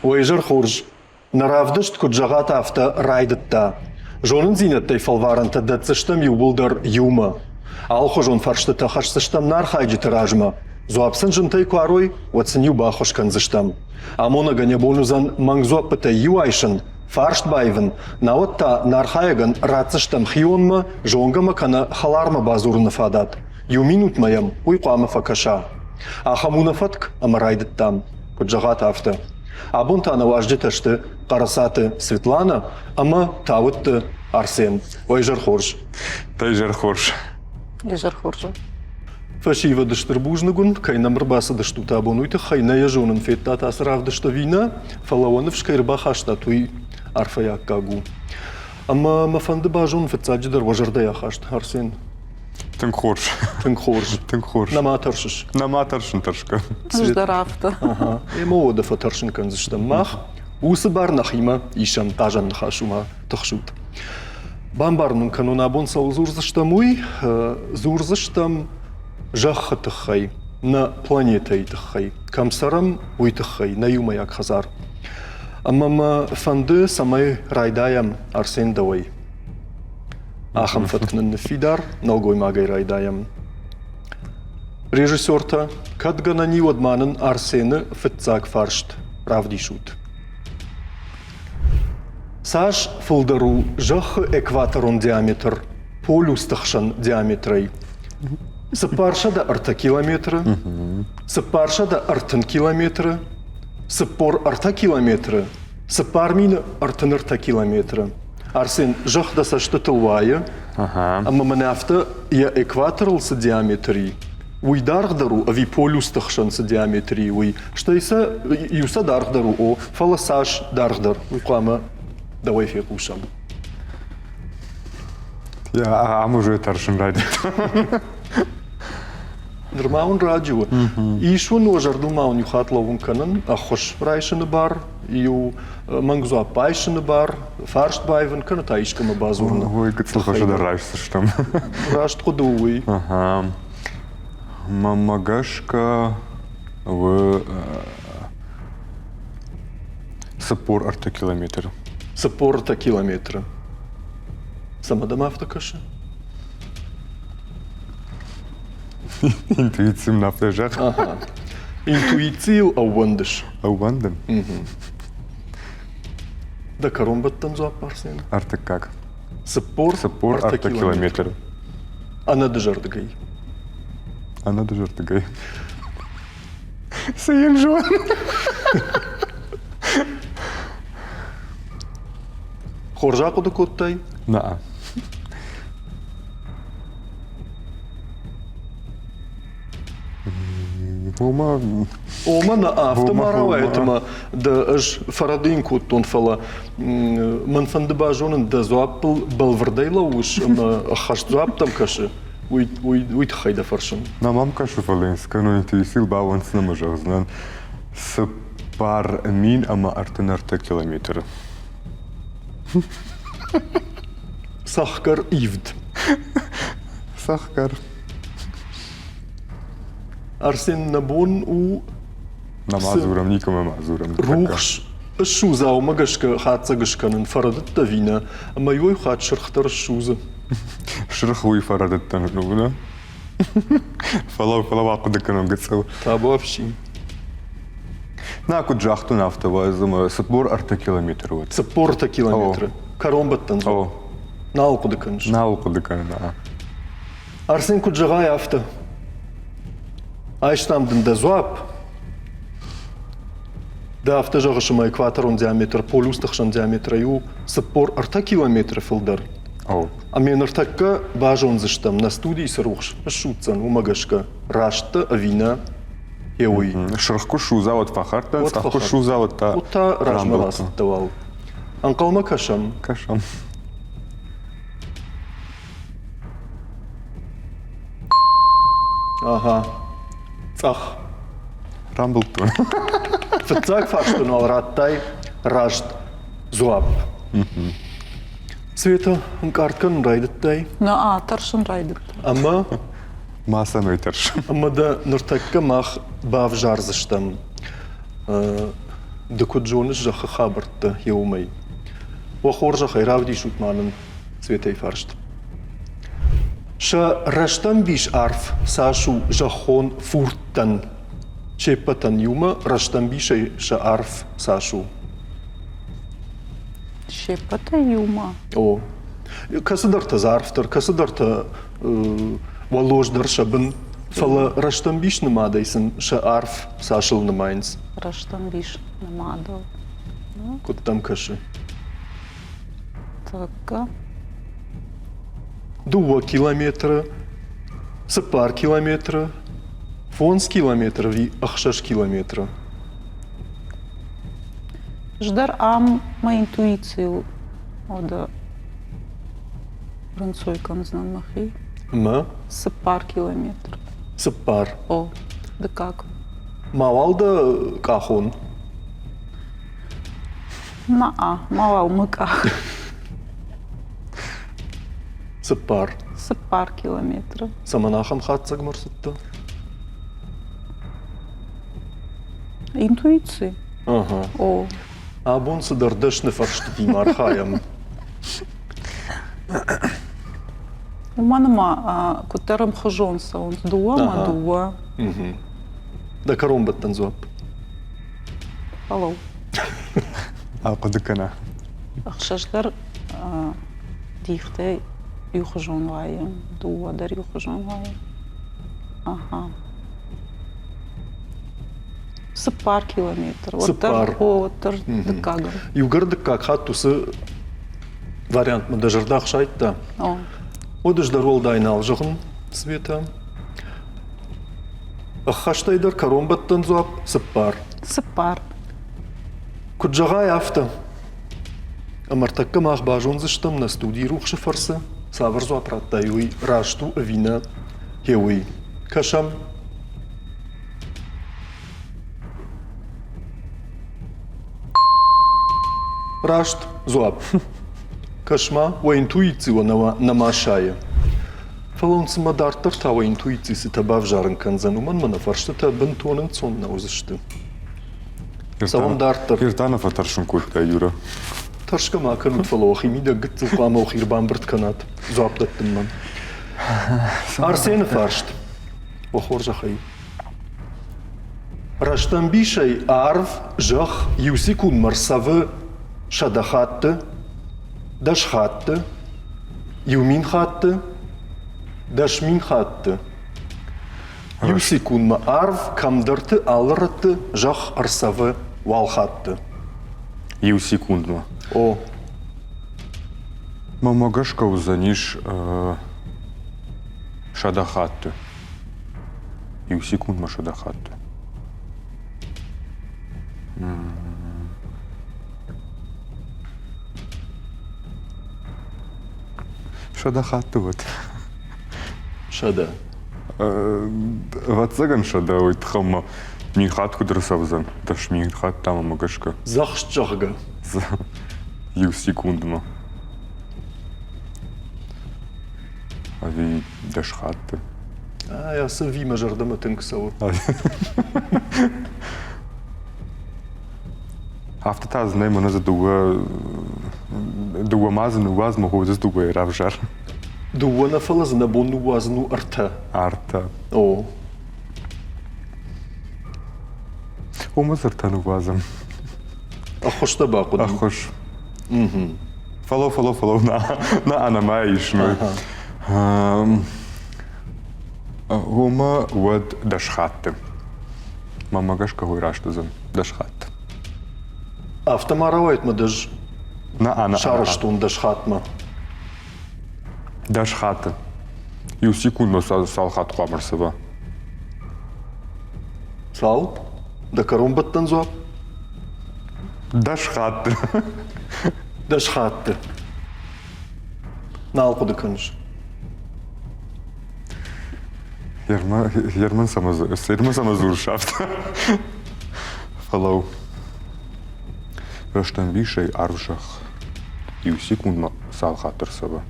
Ойжыр хорж. Наравдышт куджагат авто райдытта. Жонын зинеттай фалваранта датсыштам юбулдар юма. Алхо жон фаршты тахашсыштам нархайджи тиражма. Зуапсын жынтай куарой, ватсын юба хошканзыштам. Амона ганя бонузан мангзуаппыта юайшын, фаршт байвын, наотта нархайган рацыштам хионма, жонгама кана халарма базурны фадат. Ю минут маям, уйқуама факаша. Ахамунафатк амарайдыттам, куджагат авто. Абунта ана важдиташты қарасаты Светлана, ама тавытты Арсен. Ойжыр хорж. Тайжыр хорж. Ежер хоржа. Фашива дыштырбужнагун, кайнам рбаса дыштута абонуйты, хайная жонын феттата асрав дыштавина, фалаонов шкайрба хаштатуй арфаяк кагу. Ама мафанды бажун фетсаджидар важырдая хашт, Арсен. Тын хорж. Тын хорж. Тын хорж. Нама таршыш. Нама таршын таршка. Ждарафта. Ага. Ема ода фатаршын канзыштам мах. Усы бар нахима, ишам тажан хашума тахшут. Бамбарнын канона абонсау зурзыштамуй, зурзыштам жахха тахай, на планетай тахай, камсарам уй тахай, на юмаяк хазар. Амама фанды самай райдаям Арсен давай. Ахам фаткнын фидар, налгой магай райдаям. Режиссерта кадганани одманын Арсены фетцак фаршт, равдишут. Саш фулдару жахы экваторон диаметр, полюс тахшан диаметрай. Сыпарша да арта километры, сыпарша да артын километры, сыпор арта километры, сыпармина артын арта километры. Арсен жах да сашты тылвая, ама манафта я экваторлсы диаметри. Уй даргдару, ави полюс тахшан са диаметри, уй. Что иса юса даргдару, о, фаласаш даргдар, уйкама. Давай фекушам. Я амужу таршын райдит. Дырмаун радио. Ишу ножарду маун юхатловун канан, а хош райшыны бар, ю мангзуа пайшыны бар, фаршт байвын кана таишкама базурна. Ой, кыцыл хоша да райшсы штам. Рашт ходуй. Ага. Мамагашка в сапор арта километр. Сапорта километра. Самадам автокаша? Интуициям на пляжах. Ага. Интуицию ауандыш. Ауандын. Да каромбаттан зуап Арсен. Арта как? Сапор Арта километр. Ана дыжардыгай. Ана дыжардыгай. Сайын жуан. Хоржа куды коттай? На. Ома На автомарава этама да аж фарадин коттон фала манфанды бажонын да зуаппыл балвардайла уж хаш зуаптам каши уй хайда фаршын. на мамка шуфаленска, но интуисил баланс на мажах знан. Сапар мин ама артын арта километр. Сахкар ивд. Сахкар. Арсен набон у На мазурам, никому мазурам. рухш шуза магашка хатсагашканын фарадытта вина, ама юй хат шырхтар шуза. Шырхуй фарадыттан нугна. Фалау акуда канам гыцал. Табу вообще. На куджахту нафтова, зума сапор арта километр вот. Сапорта километры. Каромбаттан зу. О, Налку дыканш. на акуда канам. Арсен куджагай авто. Айштамдын да зуап. Да авто жағышыма экваторон диаметр, полюс тахшан диаметр ю сапор арта километр филдар. О, А мен артакка бажон зыштам на студии сырухш. Шутцан умагашка. Рашта авина. Еуй. шырхку шуза вот фахарта, Вот сахку фахар. шуза вот та. Вот та ражмалас рамбалта. давал. Анкалма кашам. Кашам. Ага. Цах. Рамблтун. Фацак фаштун алраттай рашт зуап. Света карткан райдыттай. Таршын райдыт. Ама Маса нойтерш. Ама да нұртакка мах бав жарзыштам. دكو جونش جخ خابرت يومي وخورجة خيراو دي شوت مانن سويتي فرشت شا رشتن بيش عرف ساشو جخون فورتن شيبتن يوما رشتن بيش شا عرف ساشو Шепата юма. О, касыдарта зарфтар, касыдарта волождар шабын фала рашtan биш нымадайсын ша арф сашыл нымайнс. Раштан биш намадал. Кот там кашы. Така. Дуа километра, сапар километра, фонс километра ви ахшаш километра. Ждар ам ма интуицию ода Рансойкан знам махи. Ма С пар километр. сапар. О, да как? Мавалда кахон. Мавал мыка. Сапар. С пар километра. Саманахам хатсаг марсутта. Интуиции. Ага. О, Абон садардаш не фарштати мархаям. у манама котарам хожонса, он дуа, Ага. ма дуа. Да каромбат танзуап. Алло. Алқадыкана. Ахшаштар дихте юхожон вайым, дуа дар юхожон вайым. Ага. С пар километр. Сапар. Отар декагър. Югърдък как хату са вариант ма да жардах шайтта. О, Одыш дарол дайнал жығын света. Ахаштайдар каромбат танзуап сапар. с пар. Куджагай афта. Амартакка мах бажон зыштам на студии рухшы фарсы. Саварзу апраттайуи рашту вина хеуи. Кашам. Рашт зуап. Кашма ва интуицию намашая. Фалон сма дартар тава интуиции си табав жарен канзануман мана фарштата бентонен цон на узышты. Савам дартар. Иртанов атаршын культа, Юра. Таршка макан утфалохи мида гыццыл клама охирбан бырт канат. Зуаптаттым ман. Арсен фаршт. Охоржа хай. Раштан бишай арв жах юсикун марсавы шадахатты, дашхатты, юмин хатты, дашмин хатты. Юсикун ма арв камдырты алырытты жах арсавы валхатты. Ю секундма. О, Мамагашка узаниш шадахатты. Ю секундма шадахатты. Шадахатты вот. шада. Ватсаган шада уйтхама. Мин хатку драсавзан. Даш мин хат там мамагашка. Захшчахга. За ю секундма. Ави даш хатты. А, я са вима жардама тынксавы. Автотаз нема на за дуга мазан уаз мохозес дуга равжар. Дуана фалаз на бону вазну арта. Арта. О, Умазартан уазам. ахошта бақуд. Ахош. Фало на анамаиш мы. Ума уад дашхатты. Мамагашка гуйраштузан дашхатты. Автомаравайт ма даж На ана. шарыштун дашхатма. Дашхатты. Ю секунду салхат қамырсыба. Сал? Да каромбат танзуап? Дашхатты. Дашхатты. Налку да кыныш. Ерман самазуршафт. Фалау. Раштан вишай арвшах. Ю секундма салхатырсыба.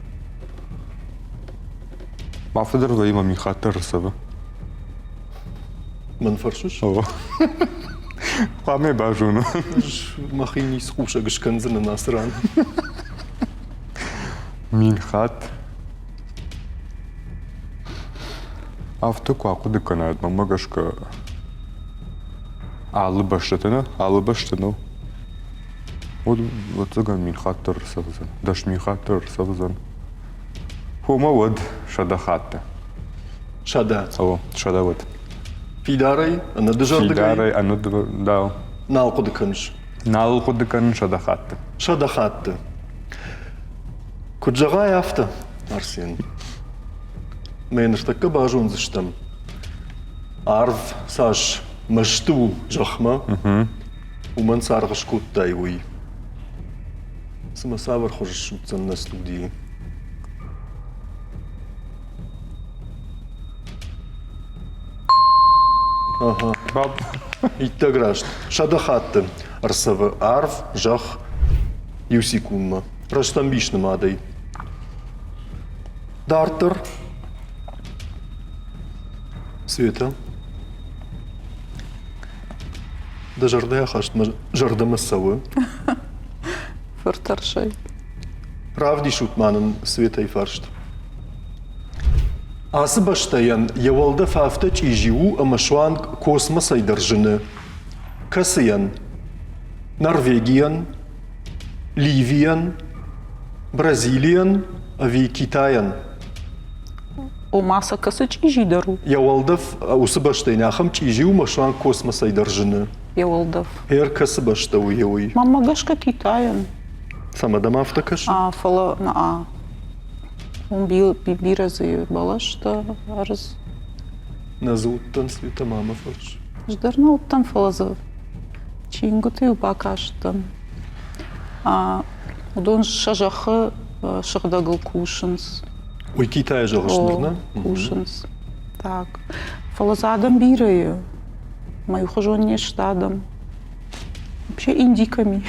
Мафыдыр да има михатырсыба. Ман фаршуш? О. Πάμε μπαζούνο. Махини скуша гышканзы на нас ран. Минхат. Автоку ақуды канает, но магашка. Алы баштыны. Вот заган минхат тұрсавызан. Даш минхат тұрсавызан. Хума вот шадахатты. Шада. Ало, шада вот. Фидарай, она дежардыгай. Фидарай, аны да. Налқуды кыныш. Налы құды канын шадахатты. Шадахатты. Куджагай авто, Арсен. Менештакка бажун зыштам. Арв саш машту жахма. Уман саргыш куттай уй. Самасавар хожиш шутцан на студии. Ага. Баб. Итта гражд. Шадахатты. Арсавы арв жах юсикунма. Раштамбишны мадай. Дартер. Света. Да жардая хашт жардамы савы. Фыртаршай. Правди шутманын Света и фаршт. Асы баштаян явалда фафтач и живу амашуан космоса и держины. Касыян. Норвегиян. Ливиян. Бразилиян. Ави Китаян. O masa касыч и жидару. Явалдав усы баштаян ахам чи живу машуан космоса и держины. Явалдав. Эр касы баштау яуй. Мама гашка Китаян. Сама дома автокаш. Фала на а. Он биразы балашта арз. Назуттан Света мама фарш. Ждарна оттан фалазы. Чингуты упакаштан. Удон шажахы шагдагыл кушынс. Ой, Китая жалышнырна. Кушынс. Так. Фалазадам бираю. Мою хожу не штадом. Вообще индиками.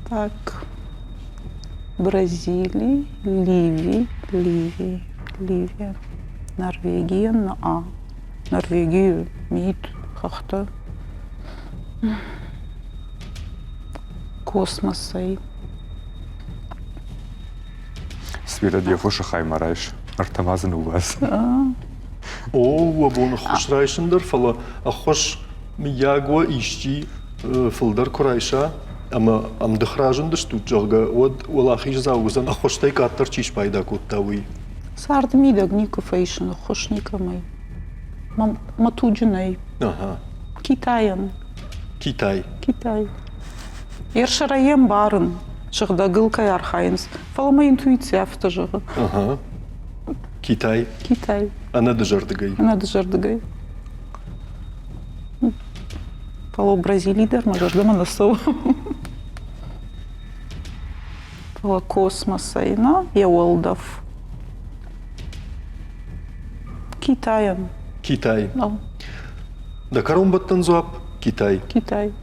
Так. Бразилия, Ливия, Норвегия на А. Норвегию мид хахта. Космосай. Света дефоша хаймарайш. Артамазын у вас. О, вабон хушрайшындыр фала. Ахош миягва ищи фылдар курайша. Ама амдыхражынды штуджалга. Вот улахиш заузан. Ахоштай каттар чиш пайда куттауи. Сарды мидаг ника фейшн, хошника май. Матуджинай. Ага. Китаян. Китай. Китай. Ершараем барын. Шагдагыл кай архайнс. Фалама интуиция автожага. Ага. Китай. Китай. Она дежардыгай. Она дежардыгай. Фало Бразилии дар мажардама насо. Фало космосайна явалдав. Китаян. Китай. Да, Да карумбаттан зуап. Китай. Китай.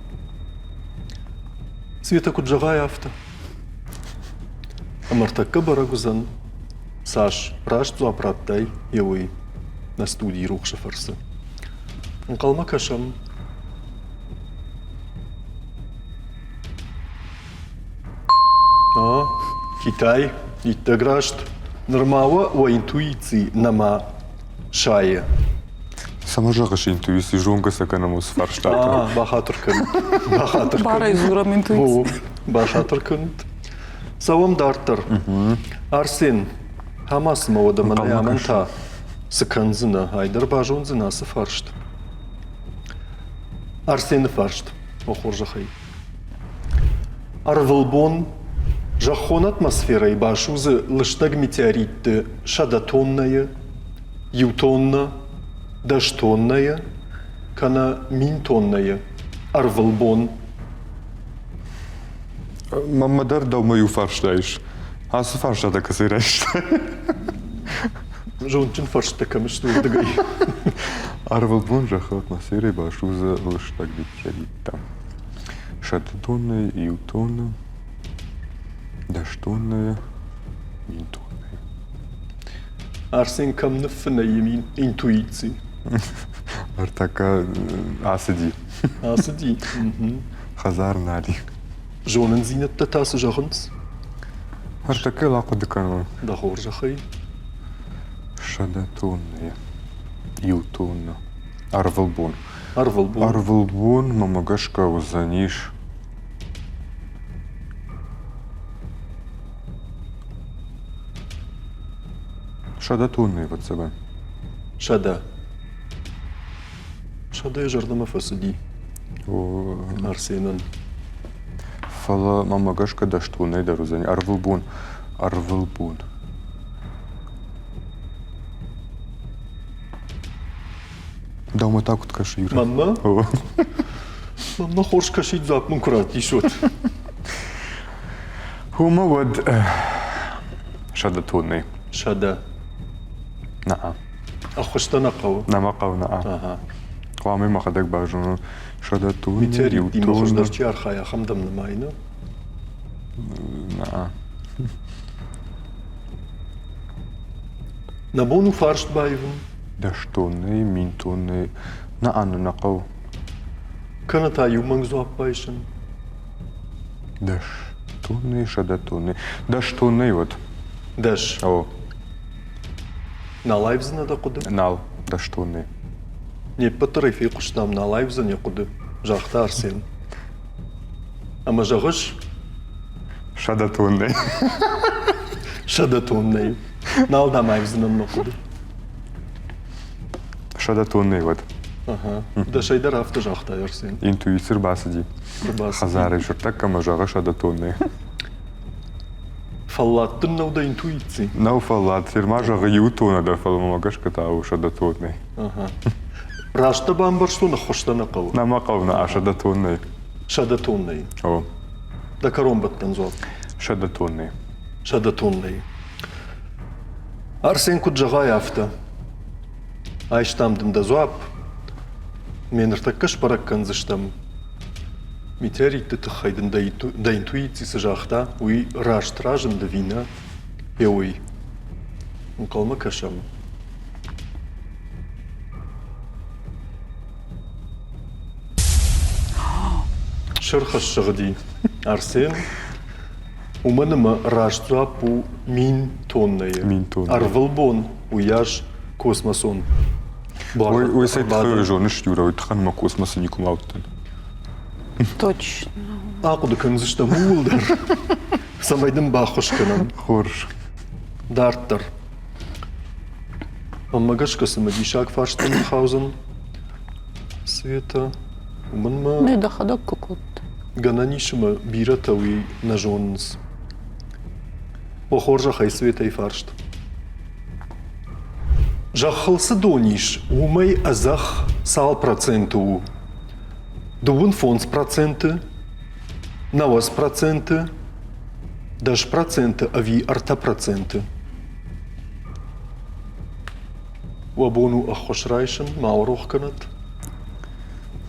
Света куджагай авто. Амартакка барагузан. Саш, раш зуапраттай яуи. На студии рух шафарсы. Калма кашам. Китай, итта гражд. Нормава о интуиции нама шае. Сама жағыш интуиции жонга саканамус фарштата. Бахатыркын. Бахатыркын. Бара изурам интуиция. Бахатыркын. Савам дартыр. Арсен, хамас мавада мана яманта. Сыканзына, айдар бажонзына фаршт. Арсен фаршт. Охор жахай. Арвылбон жахон атмосферой башузы лыштаг метеоритты шадатонная, ютонна, даштонная, кана минтонная, арвылбон. Мамадар да мою фарштайш. Асы фарштата касырайш. Жончин фаршта камышту дагай. Арвалбон жаха атмосферой башузы лыштаг метеоритта. Шадатонная, ютонна, даштонная, минтонная. Арсен кам нефна емин интуиции. Артака асыди. Асыди. Хазар нали. Жонын зинетті тасы жағыныз? Артака лақыдыкану. Дағор жақай. Шадатунные. Ютунна. Арвылбун. Арвыл бұл. Арвылбун мамагашка узаниш. Шадатунные вот себе. Шада. Шада жардама фасыди. О, Арсенын. фала мамагашка даштунные дарузани. Арвылбун. Арвылбун. Да, мы так вот каши, Юра. Манна? О. Манна хорш кашид запмын курат ишот. Хума вот шадатунные. Шада. Наа. Ахуштана қау. Намақау наа. Ага. Қуамы мақадак бажуну. Шадатунные. Митери Ютунна. димахождарчи архая хамдам намайна. Наа. Набону фаршт байвын. Даштунные, минтунные. Наа нақау. Каната юманг зуап байшын. Даштунные, шадатунные. Даштунные вот. Даш. О, На лайвзына да құды. нал. Даштунные. Не пытырыфи құштам на лайвзыне құды. Жақта Арсен. Ама жағыш Шадатунные. шада тоннай. Нал да майвзынан құды. Шадатунные вот. Ага. Да шайдар авто жақта Арсен. Интуицир басыди. Хазары жұртак кама жағы шадатунные. Фаллаттын науда интуиции. Нау фалат. Фирма жағы ютуна да фалмамагашка тау шадатунные. Ага. Рашта бамбар что на хоштана қау. Намақау наа шадатунные. Шада тоннай. О, Да каромбаттан зуап. шадатунные. Шада тоннай. Арсен куд жағай авто. Айштамдым да зуап. Мен ыртаккаш параккан зыштам. Митерикті тұқайдың да интуициясы жақта. Уй рашт ражын да вина. Уй. Қалма кашам. Шырхаш шығыди. Арсен. Уманымы рашт зуап у мин тоннайы. Мин тоннайы. Арвылбон уяш космосон. Ой, сайт хы жоныш Юра. Ой, тхан ма космосы не кумауттан. Точно. Ақуды көнзішті мұлдар. Самайдың бақышкынан. Хорш. Дарттар. Аммагашкасы ма дишак фарштын хаузен. Света. Умын Не ма да ходок кукут. гананишы ма бирата уи на жоныныз. Охор жахай Света и фаршт. Жахылсы дониш. Умай азах сал проценты у. Дувын фонс проценты. Навас проценты. Даш проценты, ави арта проценты. Уабону ахошрайшын, маурох канат.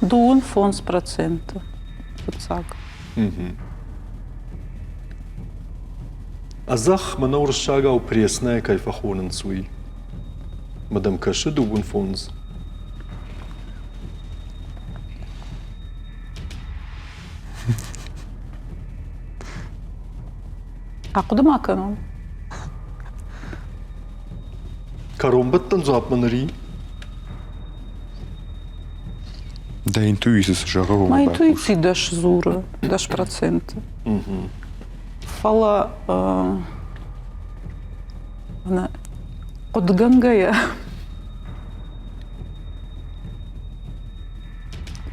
Дуун фонс процента. Фуцак. Азах манауршага у пресная кайфахонен суи. Мадам каши дувын фонс. А куда маканон? Каромбаттан зуапманари. Да интуицис жағы Ма интуиции даш зура, даш процента. Фала она Кудгангая.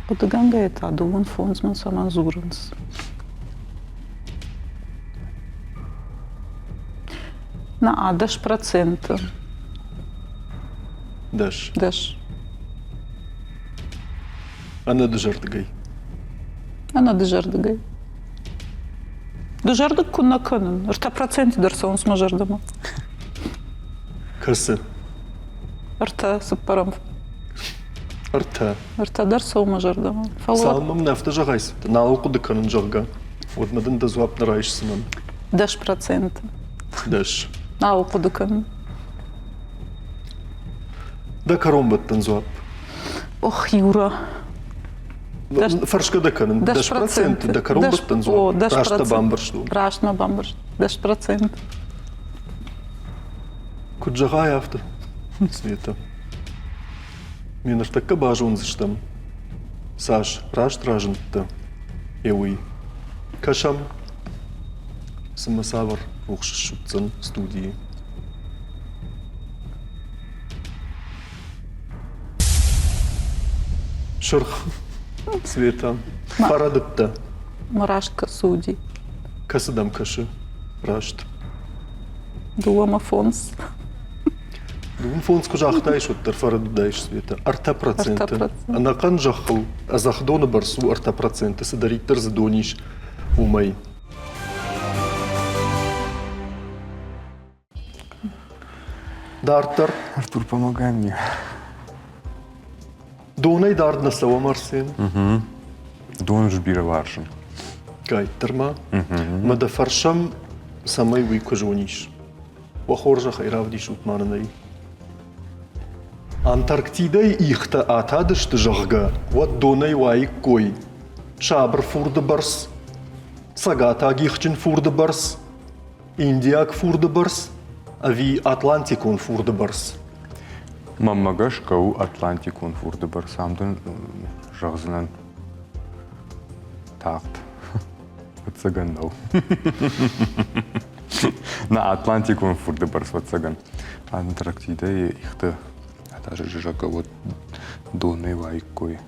Кудгангая та дуун фонс ман саман зуранс. На даш процента. Даш. Даш. Ана дыжардыгай. Она дыжардыгай. Дыжардык кунна кынын. Ырта проценти дарса он смажардыма. Касы. Ырта сыппарам. Арта. Ырта дарса он мажардыма. Фала Салмам нафта жағайсы. Налуқу дыканын жарға. Однадан да зуап нарайшысынан. даш процента. Даш. На окудыкын. Да каромбаттан зуап. Ох, Юра. Фаршка да канын. Даш процент. Да каромбаттан зуап. Рашта бамбаршту. Рашна бамбарш. Даш процент. Куджага авто. Света. Мен артакка бажун зыштам. Саш, рашт ражынтты. Эуи. Кашам. Сымасавар рухшыш шутцын студии. Шырх. Света. Парадытта. Мурашка судей. Касыдам кашы. Рашт. Дуома фонс. Дун фонс кужахтай шуттар фарадудайш Света. Арта проценты. Арта процент. Анакан жахыл. Азахдоны барсу арта проценты. Садариттар задониш умай. Дартар. Артур, помогай мне. Донай дардна сава Марсен. Дон жбира варшин. Кай, търма. Мада фаршам самай уй кожониш. Вахоржа хайравдиш от мананай. Антарктидай ихта атадышты жағга. Вот донай вай кой. Шабр фурды барс. Сагатаг ихчин фурды барс. Индияк фурды барс. Ави Атлантикон фурды барс. Маммагаш кау Атлантикон фурды барсамдын жағзынан тағт. Ватсаганнау. На Атлантикон фурды барс ватсаган. Антарктида ихты атажы жыжака вот донай вайкой.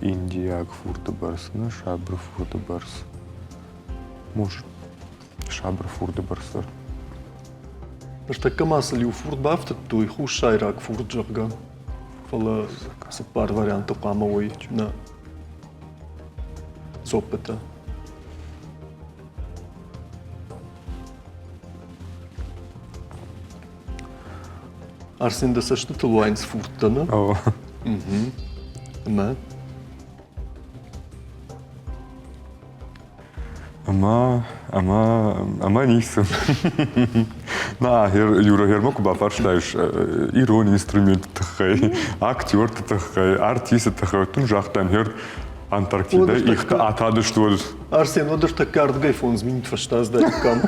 Индияк фурды барсына шабр фурды барс. Может, шабр фурды барсар. Артакка масали у фурд бафтат той хуш шайрак фурд жағга. Фала сапар варианта қама ой на зопета. Арсен да същата лайнс фуртана. О, Ама. Ама нисам. На, Юра Гермаку бафарштайш ирон инструмент тахай, актер тахай, артист тахай, тун жахтан хер Антарктида ихта атады что. Арсен, одер така ардгай фон зминит фаштаз да кам.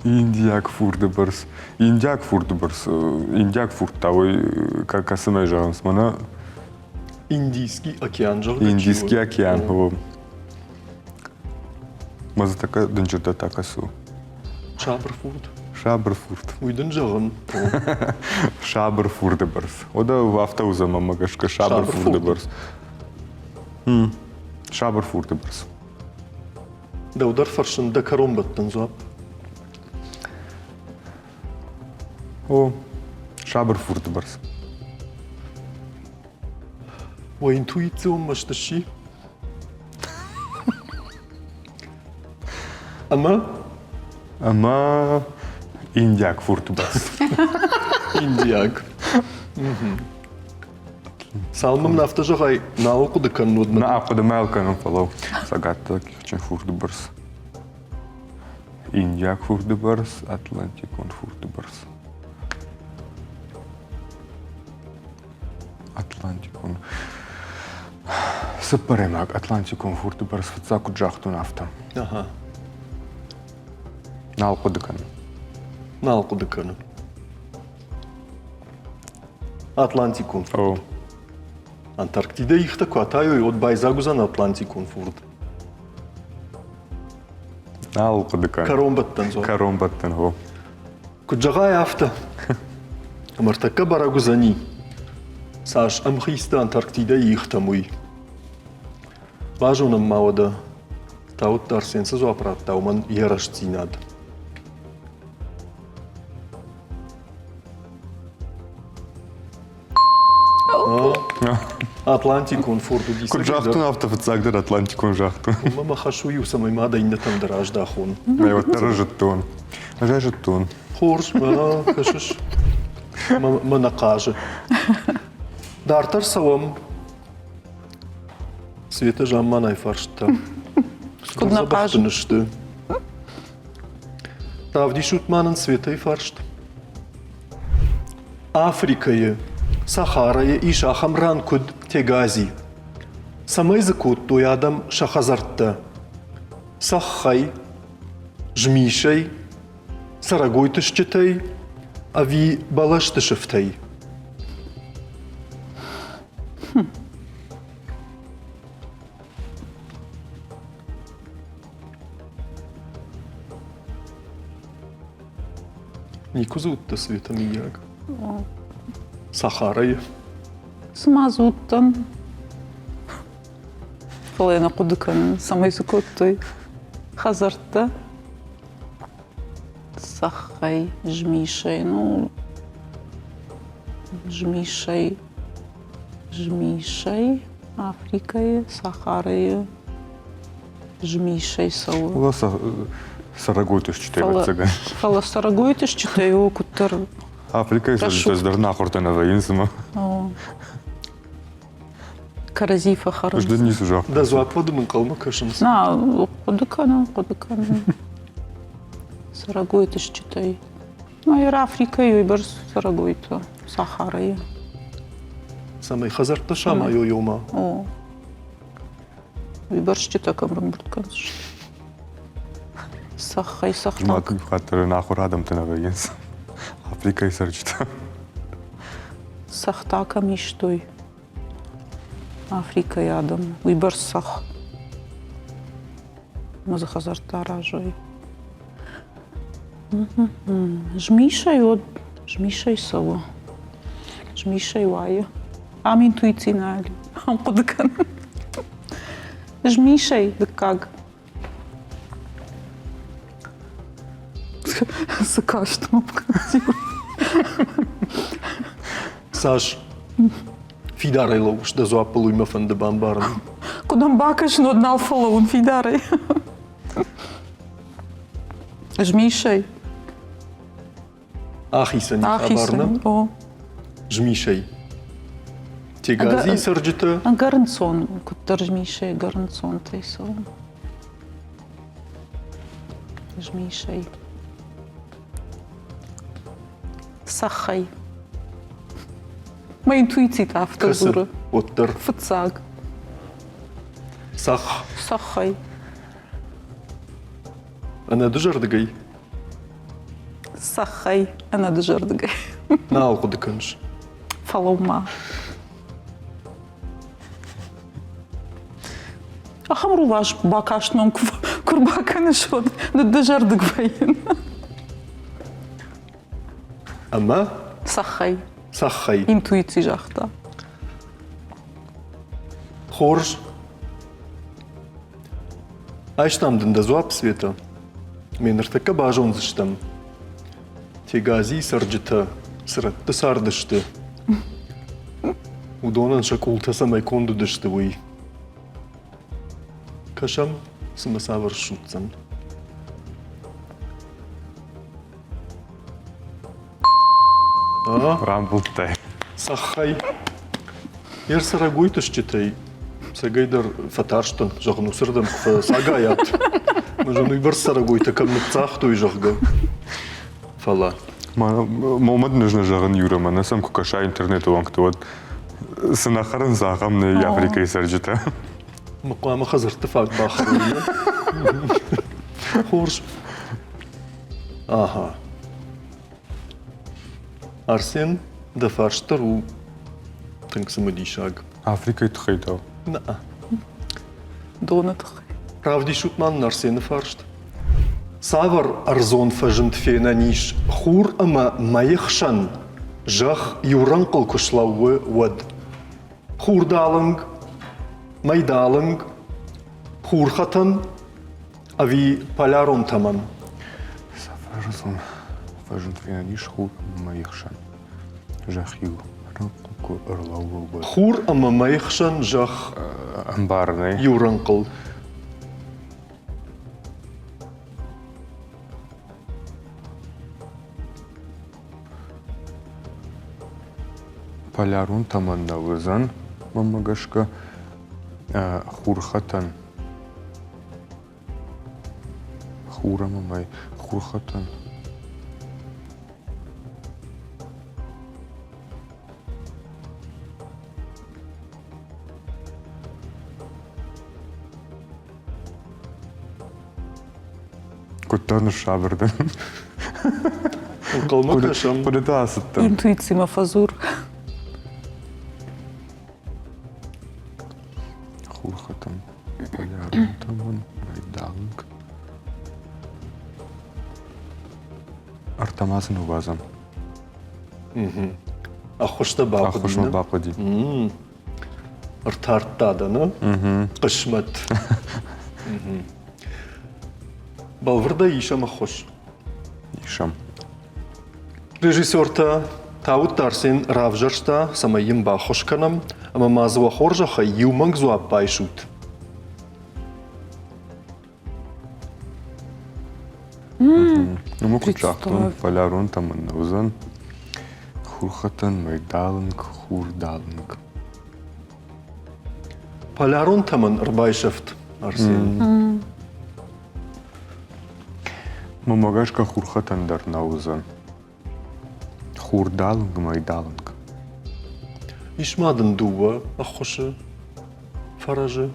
Индияк фурды барс. Индияк фурды барс. Индияк фурд тавой касымай жағанс мана. Индийский океан жағда. Индийский океан. Маза така дынчырда такасу. Шабр фурд. Шабр фурд. Уйдын жағын. Шабр фурды барс. Ода в автоуза мамагашка шабр Шабр фурды фурды. барс. Шабр фурды барс. Да удар фаршын да каромбаттан зуап. О, шабр фурды барс. Ва интуицион машташи. Ама индияк фурды барс. Индияк. Салмым нафта жағай науку да каннудма. На ақыды мэлканым фалау. Сагатта кихчен фурды барс. Индияк фурды барс, Атлантикон фурды барс. Атлантикон. Сыппаремак Атлантикон фурды барс ватсаку джахтун автом. Аха. Налқыды каным. Науку да канны. Атлантикон. О, Антарктида ихта куатайой от байзагузан Атлантикон фурд. налқыды каным. Каромбаттан зуап. Каромбаттан о. Куджағай авто. Амартакка барагузани. Саш, амхиста Антарктида ихта муй. Важунам мауада. Таут Арсен се зуапрат, тауман яраш цинад. Атлантикон фурду диса. Ку жахтун авто ватсагдыр Атлантикон жахтун. Мама хашую самой мада инна там даражда хон. Ай вот жеттон. Жеттон. Хорш, кашыш. Мана кажы. Дартар савам. Света жамман айфаршта. Скудна кажы. Забахтынышты. Правді шутманын світай фаршт. Африкайы, Сахарайы и Шахамран куд тегази. Самай закут туядам Шахазартта. Саххай, Жмишай, Сарагойтышчатай, ави Балаштышевтай. Нику зовут-то Света Мияг. Сахарайы. Смазуттан. Фалайна кудыкан самай закуттой. Хазартта. Сахай, жмишай, ну... Жмишай. Африкайы, Сахарайы. Жмишай сау. Уласа Сарагойтыш читайбат цыган. Фала Сарагойтыш читай окуттар. Африкай саржитаздар нахортана вайынсыма. Каразифа харам. Жден нису жақ. Да зуападымын қалма кашымыз. На, кудыкан. Сарагойтыш читай. Ну, и Африкайы, и бар Сарагойта. Сахарайы. Самай Хазартта шама йома. О. И бар читай камрам буртканш. Сахай, сахтак. Жмакын хаттары нахор адамтына вайынсы. Африкай саржита. Сахтака миштой. Африка ядом. И бар сах. Маза Хазарта ражой. Жмишай от. Жмишай сало. Жмишай вая. Ам интуиции нали. Ам кудыкан. Жмишай, да как? Закаштам обказил. Саш, фидарай ловуш да зуапалу има фанда бамбарни. Кудам бакаш, но однал фалаун фидарай. Жмишай. Ахиса ни хабарна. О. Жмишай. Тегази сарджита. А гарнцон, куттар жмишай, гарнцон тайсал. Жмишай. Сахай. Моя интуиция автозура. Оттар. Фацаг. Сах. Сахай. Ана дужардагай. Сахай. Она дожардагай. Наал кудыканш. Фалаума. Ахамру ваш бакашном курбаканы шод. Дожардагвайын. Ама Сахай. саххай. Интуиция жахта. Хорж. Айштамдын да зуап света. Мен ыртакка бажон зыштам. Тегази сарджита. Сыратты сардышты. Удонан шакултаса майконду дышты уй. Кашам сымасавар шутсан. Рамбултай. Саххай. Ер сарагойтыш читай. Сагайдар фатарштан, жағын усырдам сагаят. Можем и бір сарагойта камнıцах той жағга. Фала. Момад нужно жағын юрама, на сам кукаша интернет олаңкты вот. Сынақарын зағамны Африкай саржита. Мақуама қазырты факт бақырыйы. Хорш. Аха. Арсен да фарштару. Тыңсымы дейшаг. Африкай тұқайдау. Наа. Донатах. Правди шутман Арсен фаршт. Савар арзон фажымт фена ниш. Хур ама майықшан. Жах юранқыл күшлауы вад. Хурдалынг. Майдалынг. Хурхатан. Ави полярон таман. Сафарзон фажын твенаниш хур майықшан. Жахил. Ранқылку ырлауы вад. Хур ама майықшан жах Амбарный. юранқыл. Полярун таманда вызан. Мамагашка. Хурхатан. Хура мамай. Хурхатан. Куттаны шабырды. Калма кашам. Кудыда асытты. Интуицима фазур. Хурхатан, полярунтаман, майдалынг. Артамазын увазан. Ахушта бақы Ахушма дейін. бақы дейді. Ыртартады, ну? Қышмат. Балвырда ишам ахуш. Ишам. Режиссерта Тауыт Тарсен Равжаршта самайым бахушканам, ама мазуа хоржаха юманг зуап байшут. Ну, мы Представь. кучахтун, полярунтаман узан. Хурхатан, майдалынг, хурдалынг. Полярун таман рбайшафт Арсен. Мамагашка хурхатандар наузан. Хурдалынг, майдалынг. Ишмадын дуа ахушы фаражы.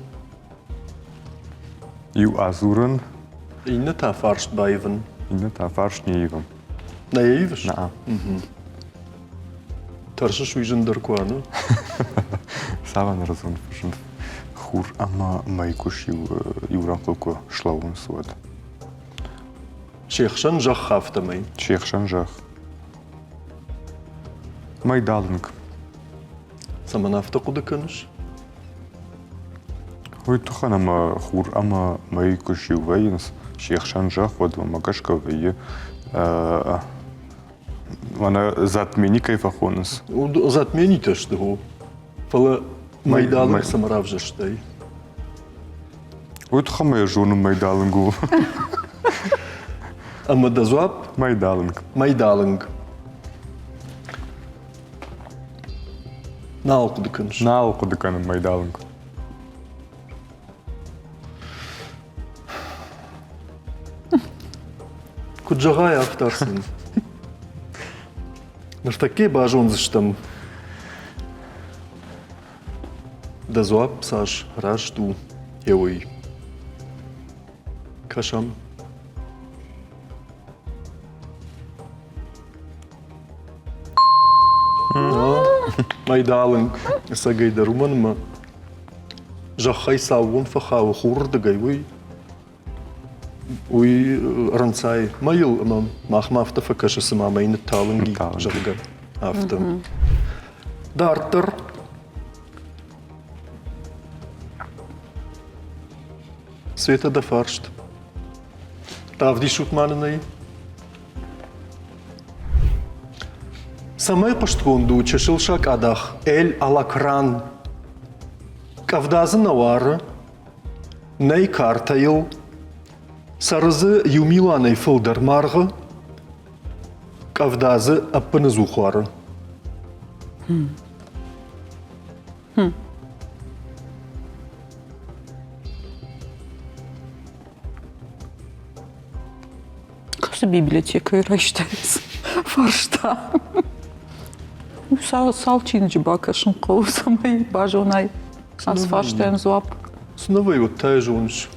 Ю азуран, Инна та фаршт байвын. инна тафарш неевам. Наивиш? Наа. Таршы шуйжындар куаны. Саван разун фашын. Хур ама майкуш юран қылку шлауын суад. Шехшан жақ хафтамай. Чехшан жах. Майдалынг. Саманафта куды кыныш? Ой, тухан ама хур ама майкуш ювайнс. Чехшан жах вот магашка вайе. Вана затмени кайфахонс. Затмени ташты го. Фала майдалын май- самаравжаштай. Ой, тухан мая жону майдалынгу. Ама да зуап Майдалынг. майдалынг. Наал куды кыныш? Наал кудыканым майдалынг. Куджагай автарсын. Ныртаке бажон зыштам. Да зуап саш рашту еуй. Кашам. Майдалынг. Сагайда руманма. Жахай сауын фахау хурдыгай уй. Уй ранцай майыл мам махмафта факаша сама ины талынги Талынги. жага автом. Дартер. Света да фаршт. Тавди шутманынай. Самай паштконду чешилшак адах эль алакран. Кавдазы навары. Ней картайыл. Сарызы юмиланай фылдар марғы. Кавдазы аппыны зухуары. Кажется, библиотека раштайс. Фаршта. Салчинджи бакашын қол самай бажонай. Ас фарштен зуап. Сновай вот тай жонш.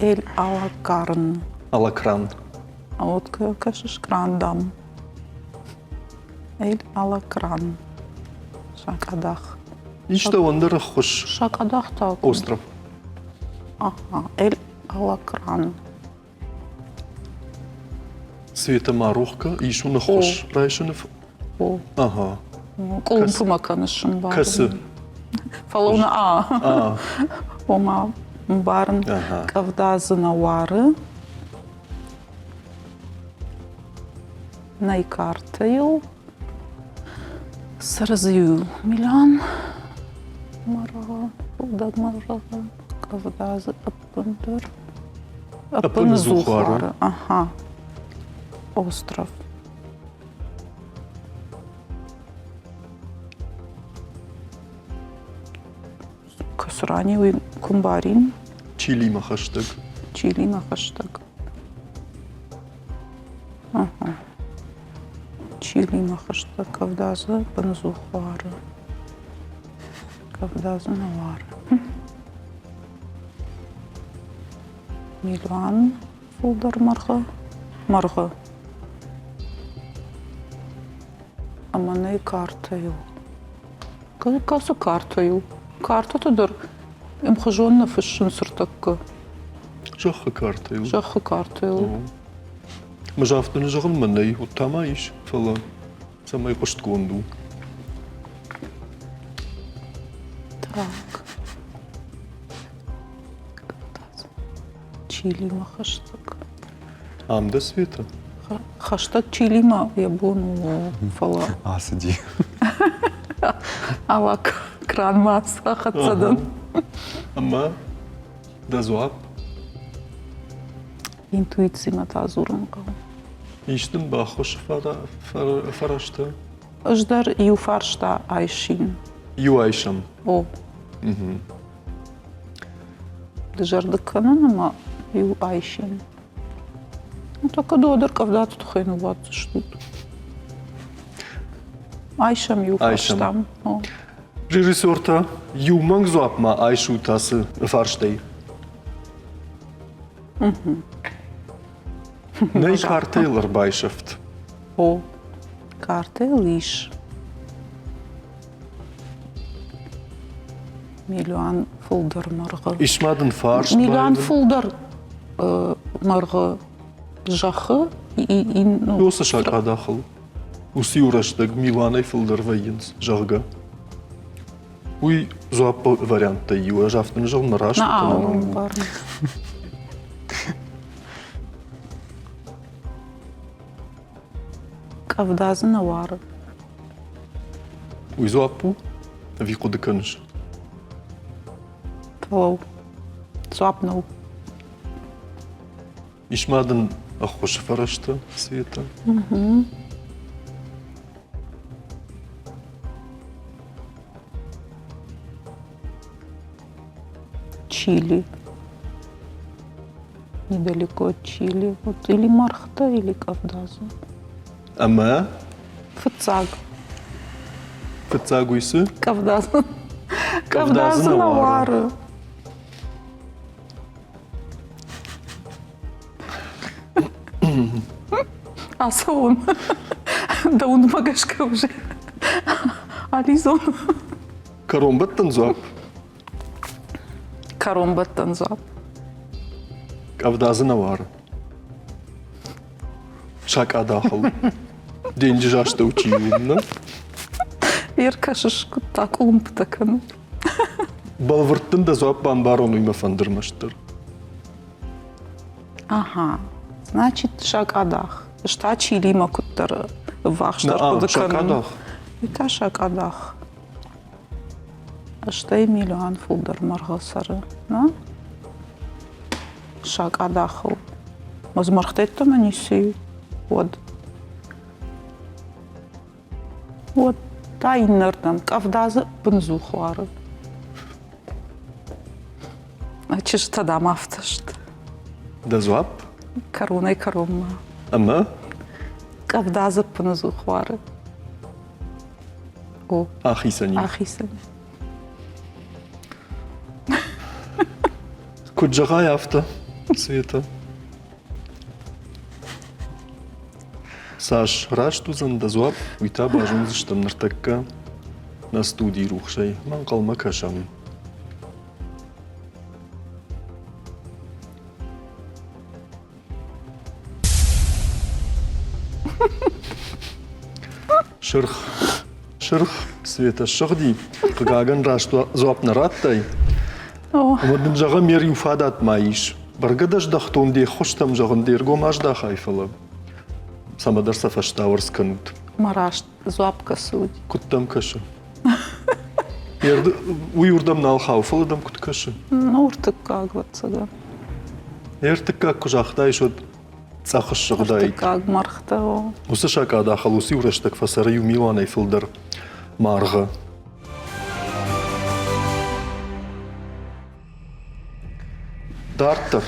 Эль алакарн. Алакран. А вот кашыш крандам. Эль алакран. Шакадах. Ишта ондары хуш Шакадах так. остров. Ага. Эль алакран. Света марухка, ишуны хуш. Райшынов. О. Ага. Колумпума канышым бар. Касы. Фалауна а. А, Ома барын Ага. кавдазына вары. Найкартайыл. Сразию миллион. Марага. Булдак марага. Кавдазы аппындыр. Аппыны зухары. Ага. Остров. Касрани кумбарин. Чили махаштаг. Чили на хаштаг. Ага. Чили на хаштаг. Кавдазы панзухары. Кавдазы навары. Милан фулдар марга. Марга. Аманы картаю. Касы картаю. Картатыдыр. Имхажонна фышын сыртакка. Жақы карта ю. Жақы картаю. Мажафтыны жағын мынай, оттама иш, фала. Самай қошт гонду. Так. Чилима хаштаг. Амда света. Хаштаг чилима ябону фала. Сиди. Ала кран маса хатсадан. Ама, да зуап. Интуицима тазурын қал. Иштін бақош фарашта. Ждар ю фаршта айшин. Ю айшам. О. Дежарды канан, ама ю айшин. Ну, така додыр кавдат тухайну ват штут. Айшам ю Айшам. фарштам. О. Режиссерта ю манг зуапма айшу тасы фарштай. Ней картейлер байшафт. О. Карте лиш. Миллион фулдар марга. Ишмадын фарш Миллион байвын. фулдар марга жахы и ну. Йоса шака дахыл. Уси ураштаг Миланай фылдар вайынс жағга. Уй зуап вариантта ю, а жафтын жағын нараш. Бар. Кавдазына вары. Уй зуапу, вику дыканыш. Пау. Суапнау. Ишмадын ахош фарашта света. Чили. Недалеко от Чили. Вот или Мархта, или Кавдаза. Ама, Фацаг. фацагуйсы, Кавдаза. Кавдазына Кавдазына вары. вары. Асан. Да он магашка уже. Ализон. каромбаттан зуап. Каромбаттан зап. Кавдазына вары. Шака дахыл. Деньги жашта учиюмна. Еркашыш так умп таканы. Балвырттын да зуап бамбарон уйма фандырмаштыр. Ага. Значит, шакадах. Шта чилима куттар вахштар кудыканы. Шакадах. Это шакадах. Штай миллион фулдар маргасары. На? Шакадаху. Возмархтетто маниси. Вот. Вот. Та иннердан. Кавдазы бензухуары. Значит, что да мафташт. Да зуап. Коруна и коромма. Ама, Кавдазы бензухуары. О. ахисани. Ахисан. Куджага яфта света. Саш раштузан да зуап уйта бажун зыштам нартакка на студии рухшай. Ман қалма кашам. Шырх света шырди. Қығаган рашту зуап нараттай. О. Мадын жага мер юфадат маиш. Баргадаш дахтон де хоштам жағын дерго мажда хайфала. Самадар сафаштавар сканут. Мараш зуапка суд. Куттам каша. Ерді уйурдам нал хауфаладам кут каша. Ну, уртык как вот сага. Ертік как кужақтай шот цахыш шығдай. Уртык как мархта о. Усы шака дахал уси ураштак фасары ю Милан айфылдар марға. Дарттар.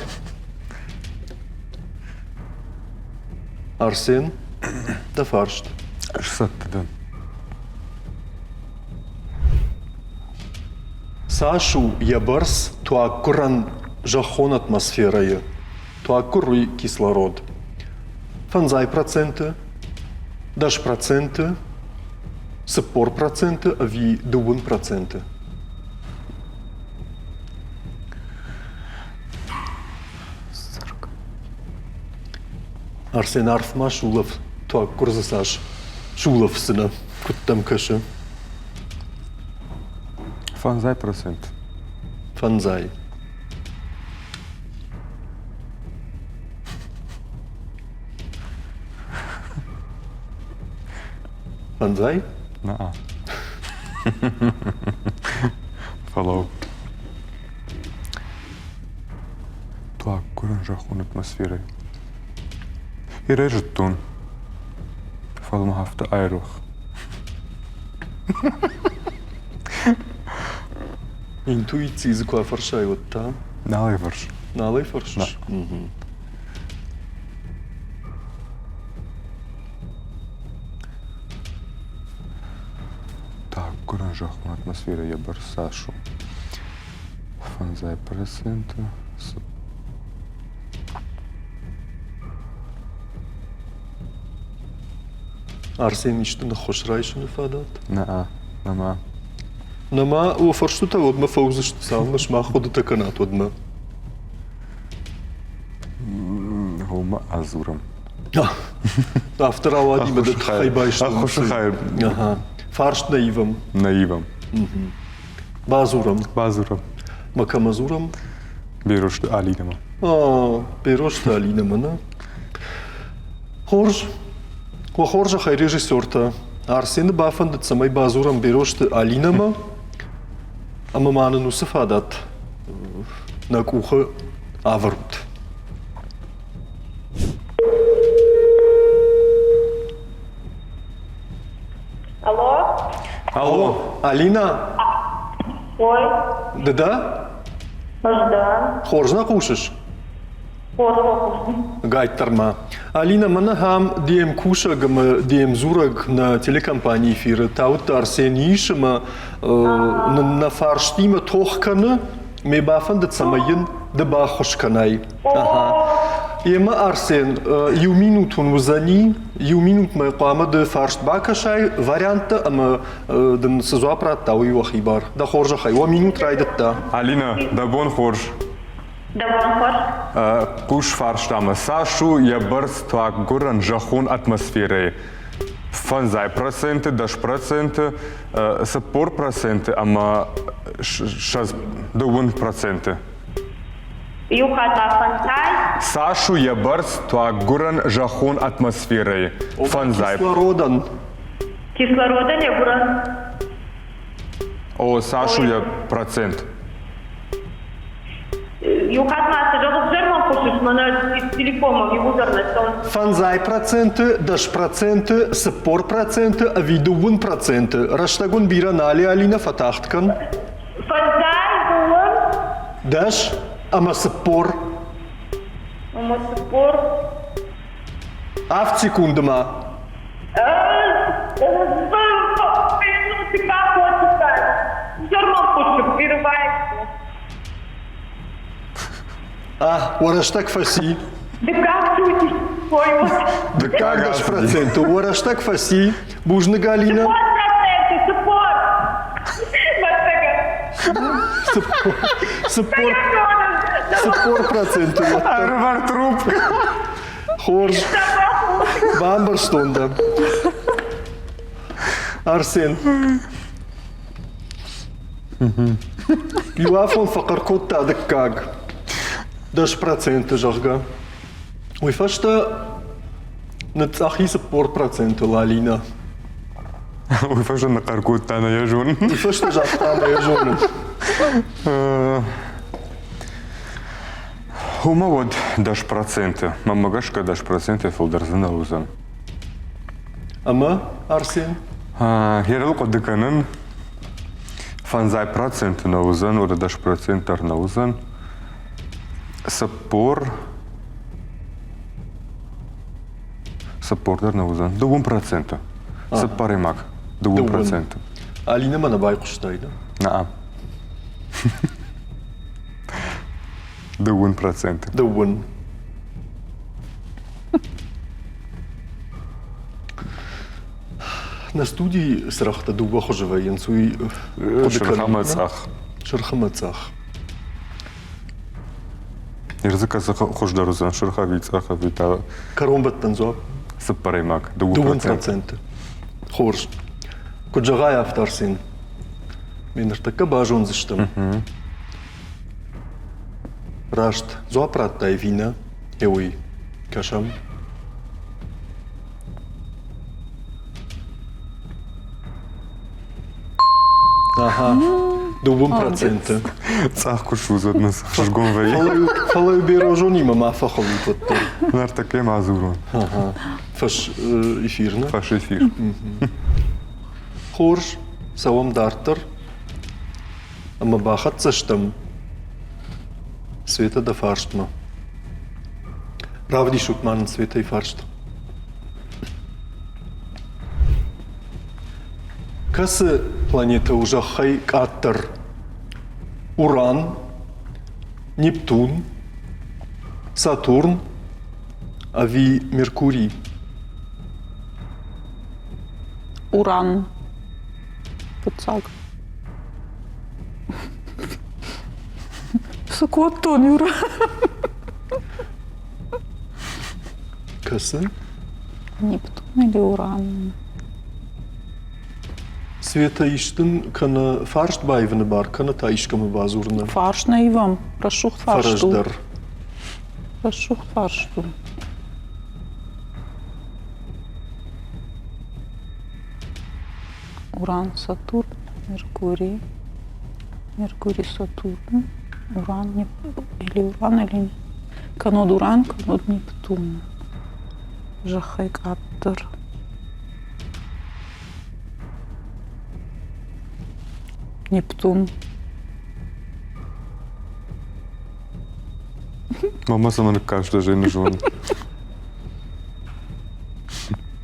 Арсен да фаршт. Шсаттыдан. Сашу ябарс туаккуран жахон атмосферайы. туаккуруй кислород. Фанзай проценты, даш проценты, саппор проценты, ави дувун проценты. Арсен Арфма Шулов, туаккур засаш. Шулов сына, куттам кашы. Фанзай процент. Фанзай. Фанзай? На. Follow. Так, куран жахун атмосферой. И режет тун. Фалма хафта айрух. Интуиции за кое фаршай вот та. Налай върш. Налай фаршиш? Так, куран жахун атмосфера я барсашу. Фанзай процента. Арсен ишты на хошрай шуны фадат. На. Нама. Нама у фарштута вот ма фаузыш салмаш ма ходы таканат вот ма. Хума азурам. Автора ладима да хайбайш. Ахошахай. Ага. Фарш наивам. Наивам. Базурам. Базурам. Макамазурам. Беруш алинама. Берошта Алина мана. Хорж. Хоржа хай режиссерта. Арсен бафан да самай базурам берошта Алинама. Ама мана нусаф адат. На куха аварут. Алло? Алло, Алина? Ой, Да? да. Хоржна кушаш? Позволь. Гайтарма. Алина, мана хам дием куша гама дием зураг на телекомпании фира. Таут Арсен ишама на фарштима тохкана ме бафан да самайын да бахошканай. Ема Арсен, ю минутун узани, ю минут ме қама да фаршт бакашай варианта, ама да сезуа пратта уи вахибар. Да хоржа хай, ва минут райдатта. Алина, да бон хорж. Да, Бонхор. Куш фарштама. Сашу я бърз това гуран жахун атмосфере. Фанзай проценты, даш проценты, сапор проценты, ама шаз довун проценты. Юхата Фантай. Сашу я бърз това гуран жахун атмосфере. Фанзай. Кислородан. Кислорода не буран. О, Сашу я процент. Юхат маса жабок жерман пушиш, мана телефома ви ударна сон. Фанзай проценты, даш проценты, сапор проценты, авидувун проценты. Раштагун бира нали Алина фатахткан. Фантай булан. Даш, ама сапор. Масапор. Ав секундама. Сега почитай. Жерман пушиш, вирувайся. Уараштак фаси. Да как чутиш твой Да как даш проценты? Уараштак фаси. Бужна Галина. Сапор. Мастага. Сапор. Сапор проценты. Арвар трубка. Хорж. Бамбарстонда. Арсен. Юафон факар котта даккаг. Даш проценты жахга. Ой, фашта нацахи сапор проценты Лалина. Ой, фажа на каркут тана я жун. И фашта жахтана я жону. Хума вот даш проценты. Мама гашка даш проценты фолдерзана узан. Ама, Арсен? Херал кодыканын фанзай проценты на узан, ода даш процентар на узан. Сапордар на узан. Довун процента. Сапаремак. Довун процента. Алина мана байқұштайды. Наам. Довун процента. Довун. На студии срахта дуба хожеве, янцуй Шерхамацах. Шерхамацах. Языка хождарузан шерхавицах, авита Каромбат танзуап. сапаремак. Дубун проценты. Хорш. Куджагай автарсин. Минер така бажон зиштам. Рашт. Зуапрат тай вина. Еуи. Кашам. Ага. Дубун проценты. Цах кушу задна шжгон вей. Фалаю бирожу нима мафа холутот. Нар таке мазурон. Ага. Фаш эфирна. Фаш эфир. Хорш. Савам дартер. Ама бахат заштам. Света да фарштма. Равди шутман света и фаршт. Касы планета ужахай каттер. Уран, Нептун, Сатурн, ави Меркурий. Уран. Пацак. Сакуаттон, Юра. Касы. Нептун или Уран? Света иштын кана фаршт байвны бар, кана та ишкамы базурна. Фарш наивам. Прошух фаршту. Фараждар. Прошух фаршту. Уран, Сатурн, Меркурий. Меркурий, Сатурн. Уран, или Уран, или... Канод Уран, канод Нептун. Жахай Каттер. Нептун. Мама сама не каже, даже не жон.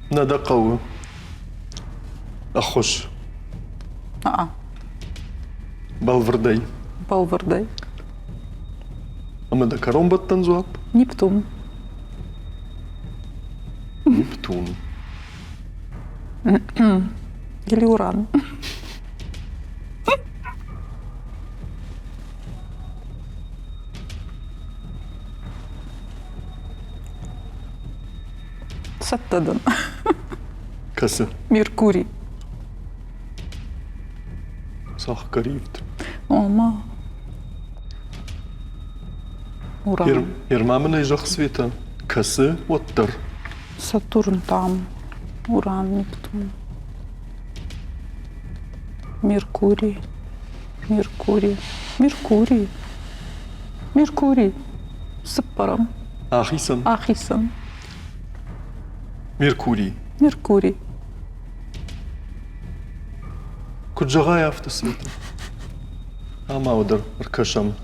Нада қауы. Ахош. Балвардай. Балвардай. Ама да каромбат танзуап. Нептун. Нептун. Или Уран. Саттадан. Касы. Меркурий. Сах каривт. Ома. Уран. Ермамына ижах света. Касы оттар. Сатурн там. Уран, Нептун. Меркурий. Меркурий. Меркурий. Меркурий. Сыппарам. Ахисан. Ахисан. Меркурий. Меркурий. Куджагай авто света. Ама удар. Аркашам.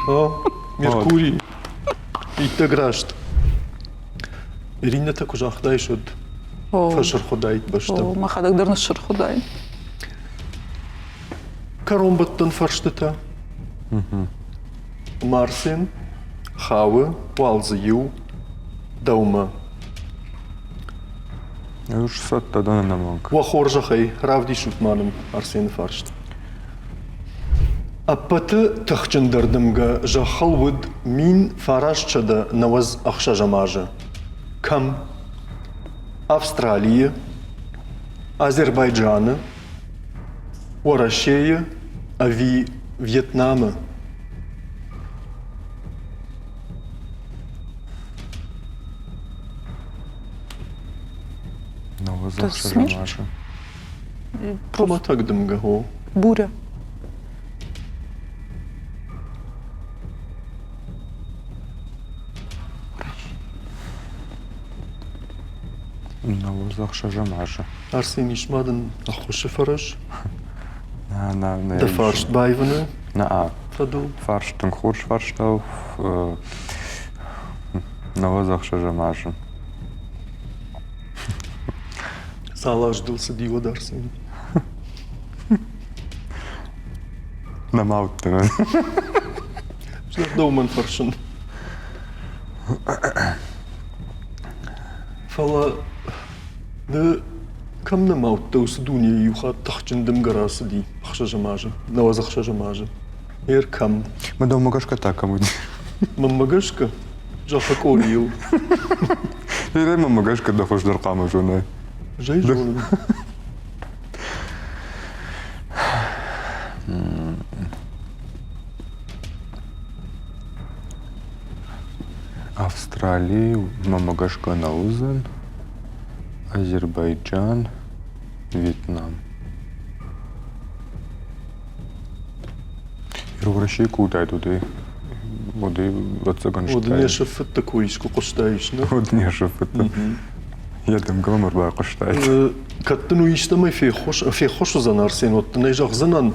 О, Меркурий. Итте грашт. Иринната кужахдай шуд. О, Фашыр худайт башта. махадагдырны шырхудай. Каромбаттан фарштыта. Марсен, Хавы, Валзы Ю, Даума. Уж саттадан наманг. Вахоржахай, Равди Шутманым, Арсен фаршт. Аппаты тахчындырдымга жахалвыд мин фарашчада наваз ахшажамажа. Кам Австралия, Азербайджана, Россия, ави Вьетнама. Но Это смерть? наша. Прома так дымга го. Буря. Но захшажамаша. Арсен Ишмадан ахуши фараш. На Да фаршт байвана. На Фаду. фарштын хурш фарштав. Но захшажамаша. Сала ждался дио Дарсен. На маутына. Доуман фаршин. Фала да кам на маут таусы дуния юха тахчындым гарасы ди ахша жамажы наваз ахша жамажы кам Мы дома гашка так кому. маммагашка жаха корил Ирай мама гашка да хош даркама жона. жай жонын Австралия, мама гашка наузен, Азербайджан, Вьетнам. В России куда туди? Води вот вот не цаганштай. шафет такой иску костаиш на Вот не шафета. Я там гламур ба коштай. каттыну иштамай фе хош занарсен вот найжах занан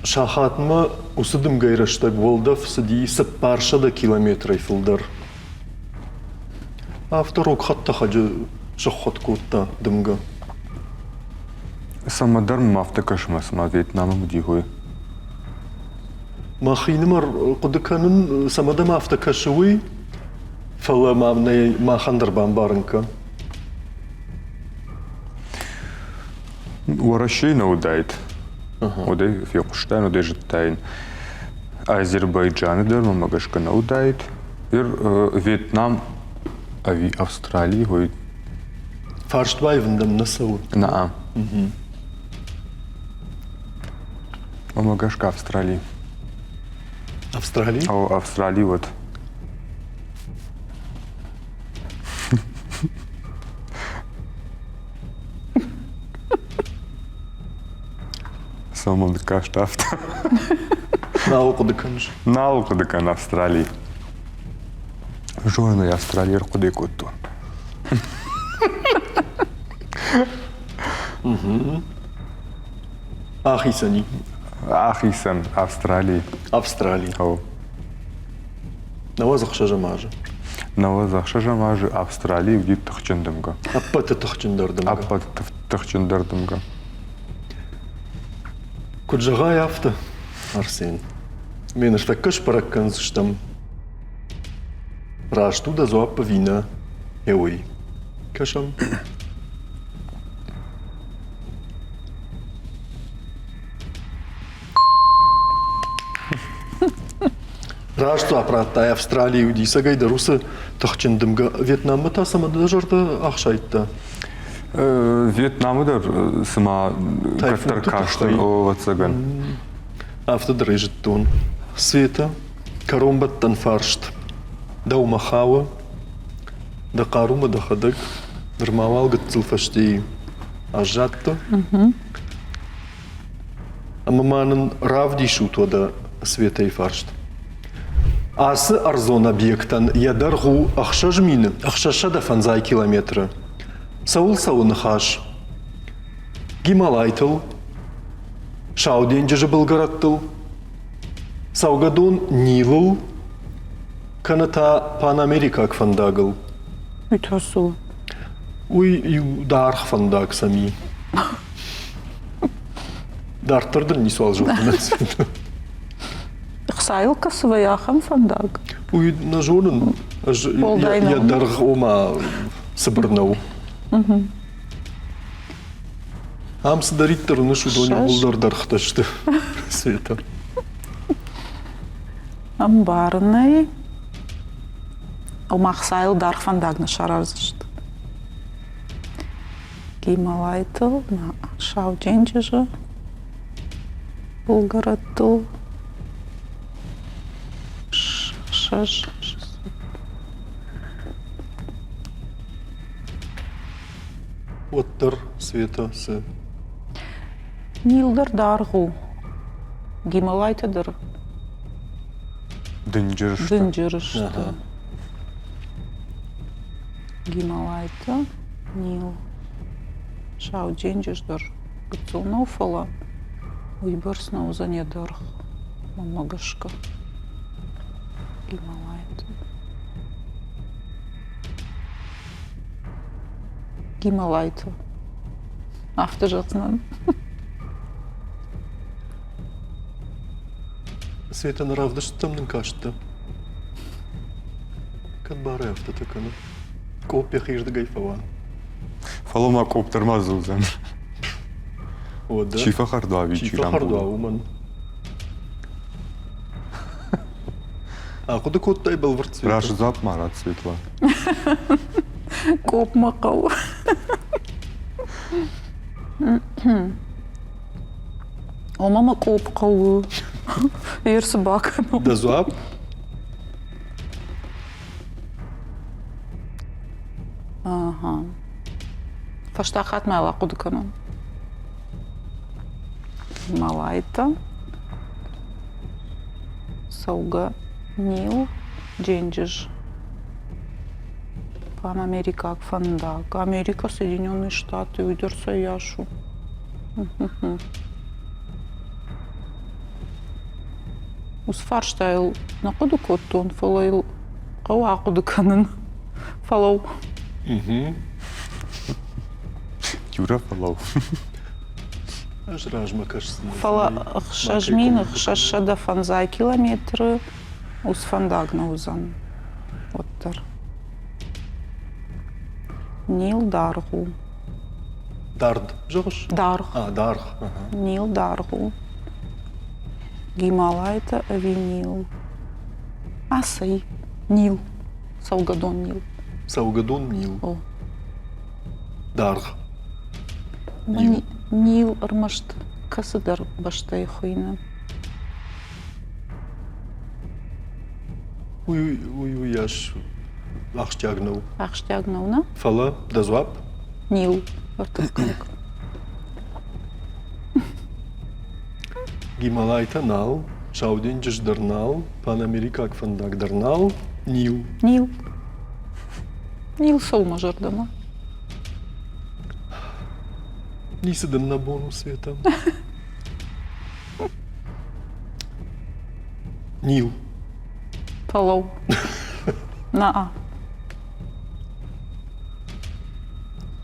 шахатма усыдым гайраштаг волдав сади сапарша да километрай филдар а второк хатта хаджы шахот кутта дымга Самадар мафта кашмас ма Вьетнамом дигой. махинымар кудыканын самада мафта кашуи фала мамнай махандар бамбарынка В России наудайт. Одай фи куштайн, одай життайн. Азербайджан дар мама гашка наудайт. Вьетнам ави Австралии гой. фарштвай вендам насау Наам. Мама гашка Австралии. Австралии А Австралии вот. Самон каштафт. нау кудыканж Наука декан Австралии. Жойна Австралии куди кутту. ахисани Ахисан Австралии. Австралии Ау. наваз ахша жамажы Навазах шажамажы Австралии уди тахчындымга. аппаты тахчындар Аппа тахчындардымга. Куджага яфта Арсен. Мен штаккаш параккан зыштам. Рашту да зоаппа вина. Эуи. Кашам. Рашту апраттай Австралия уди сагай да русы тахчындымга Вьетнамма та сама да жарта ахшайтта. Вьетнамыдар сама Тайфун каттар тут каштын ахтай. о ватсаган. Автодрежеттон. Света, каромбаттан фаршт. Да умахава, да карума да хадак, дърмавал гъцълфащи ажатта. Ама манын равди шутва да света и фаршт. Асы арзон объектан ядаргу ахшажмины, ахшаша да фанзай километра. Саул нахаш. Гималайтыл, Шауденджи Белгородтыл, Саугадон Нивыл, Каната Пан-Америка фандагыл. Ütosу. Уй юдарх фандаг сами. Дартырдыр не суал жопына света. Қсайылка сваяхам фандаг. Уй на жонын Полдайнау. ядарх ома сыбырнау. Амсы дариттырны шудоне Шаш. булдар дархташты света. Амбарный. Омахсайл дарх фандаг на шаразышт. Гималайтыл на Шауденджижа. Булгаратыл. Шаш. Оттыр света сы. Нилдар даргу. Гималайтыдыр. Дынжырышты. Дынжырышты. Ага. Гималайта, Нил. Шауденджиждыр. Гыцылнау фала. Уйбырсна узанедырх. Мамагышка. Гималайта. Гималайта. After жатынан. Света наравдыш тымның кашты. Кат бары афта таканы. Копия хижда гайфава. Фалома коптер зузан. О, да. Чифа хардуави. Чифа хардуа уман. А куда кот тай был врцвет? Раш зап марат светла. Коп мақау. О, мама коп қауы. Ер собака. Да зуап? Ага. Фаштахат мала кудкану. Малайта. Сауга. Нил. Дженджиж. Пан Америка Фандак. Америка, Соединенные Штаты. Уйдер Саяшу. Усфарштайл. Накуду коттон. Фалайл. Кауа кудканын. Фалау. Юра фалау. Аж ражма, кажется. Фала шажмин, шашада фанзай километры. Усфандак наузан. Оттар. Нил Даргу. Дард. Жоғыш? Дарг. А, дарг. Нил Даргу. Гималайта Авинил. Асай. Нил. Саугадон Нил. Саугадон Нил. О. Дарг. Нил Армашт. Касадар баштай хуйна. Уй, яш. Ахштягнау. Ахштягнауна. Фала, да зуап? Нил. Артыкалык. Гималайта нал. Шаудинджиш дарнал. Пан Америка Фандак дарнал. Нил. Нил. Нил солма жардама. Нисъдам на бонус света. Нил. Фалау. На А.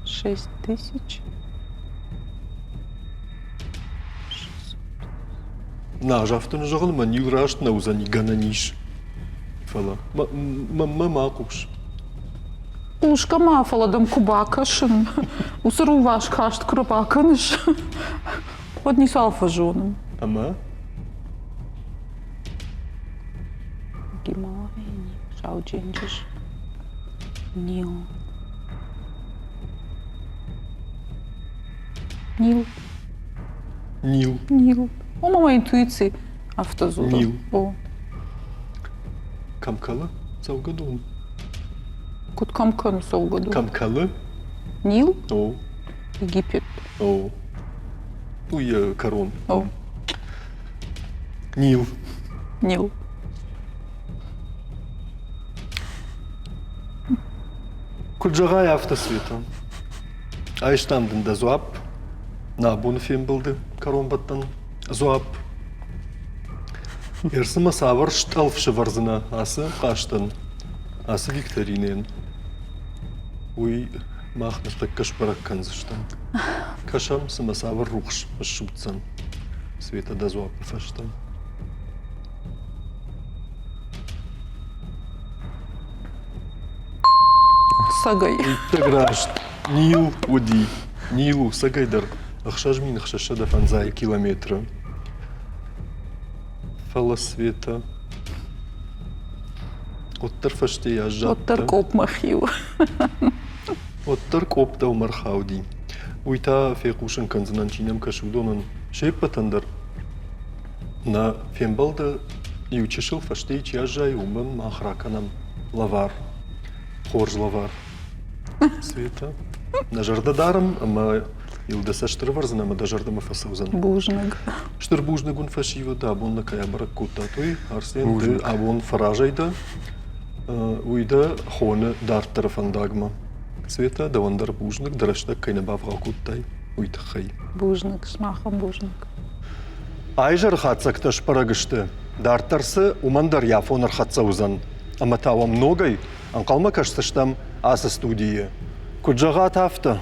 6000. На жафтын жағын ма Нил рашт на узани гананиш. Фала. Ма куш. Ушка мафаладам кубакашын. Усыру ваш кашт крапаканыш. Вот не салфа жоным. Ама? Гималайни. Шауджинджиш. Нил. Нил. Нил. Нил. О, мама интуиции. Автозуда. Нил. О. Камкала? Саугадон. Кут камкану саугаду. Камкала? Нил. О. Египет. О. Уй, корон. О. Нил. Нил. Куджага яфта света. Айштандын да зуап. На буны фем болды. Корон баттан. Зуап. Ерсыма савар шталфшы варзына. Асы қаштын. Асы викторинен. Уй, махнышты каш барак канзыштан. Кашам сыма савар рухш. Шубцан. Света да зуап фаштан. Сагай. Таграшт. Нил уди. Нилу сагайдар. Ахшажмин ахшашада фанзай километра. Фала света. Оттар фаште я жатта. Оттар коп махил. Оттар копта умархауди. Уйта фекушен канзананчинам кашудонан шеппатандар. На фембалда и учешил фаште чьяжай уман махраканам лавар. Хорж лавар. Света. На жардадарам, ама илдаса штырварзан, ама да жардама фасаузан. Бужнаг. Штырбужнагун фашива, да, абон на кая баракута. Той арсен, да, абон фаражайда. Уйда хоне дар тарафандагма. Света, да вандар бужнаг, драшта кайна бавракуттай. Уйта хай. Бужнаг, смахам бужнаг. Айжар хатсакташ парагышты. Дартарсы умандар яфонар хатсаузан. Ама тава многой, анкалма кашсаштам аса студии. Куджага тафта.